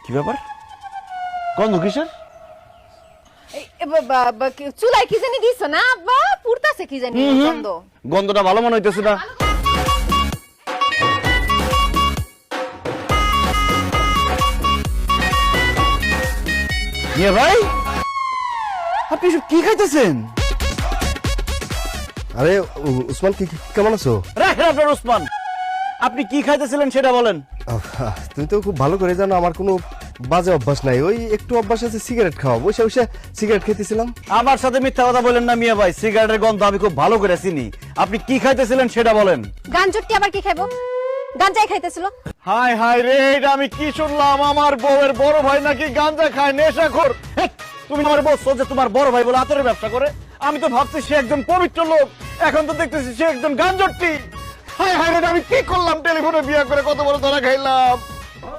কি ব্যাপার? গন্ধ কিসের? চুলাই কি জানি দিছ না আব্বা? পুরতাছে কি জানি গন্ধ। গন্ধটা ভালো মনে হইতেছে না। মিয়া ভাই, আপনি এসব কি খাইতেছেন? আরে উসমান, কেমন আছো? রাখেন আপনার উসমান, আপনি কি খাইতেছিলেন সেটা বলেন। তুমি তো খুব ভালো করে জানো আমার কোনো বাজে অভ্যাস নাই, ওই একটু অভ্যাস আছে সিগারেট খাওয়া, বসে বসে সিগারেট খেতেছিলাম। আমার সাথে মিথ্যা কথা বলেন না মিয়া ভাই, সিগারেটের গন্ধ আমি খুব ভালো করে চিনি। আপনি কি খাইতেছিলেন সেটা বলেন। গাঞ্জুটি আবার কি খাইবো? গাঞ্জাই খাইতেছিল। হাই হাই রে, এটা আমি কি শুনলাম? আমার বউয়ের বড় ভাই নাকি গাঁজা খায়, নেশাখোর। তুমি আমার বলছো যে তোমার বড় ভাই বলে আতরের ব্যবসা করে। আমি তো ভাবছি সে একজন পবিত্র লোক, এখন তো দেখতেছি সে একজন গাঞ্জটি। হাই হাই রে, আমি কি করলাম? টেলিফোনে বিয়ে করে কত বড় ধরা খাইলাম।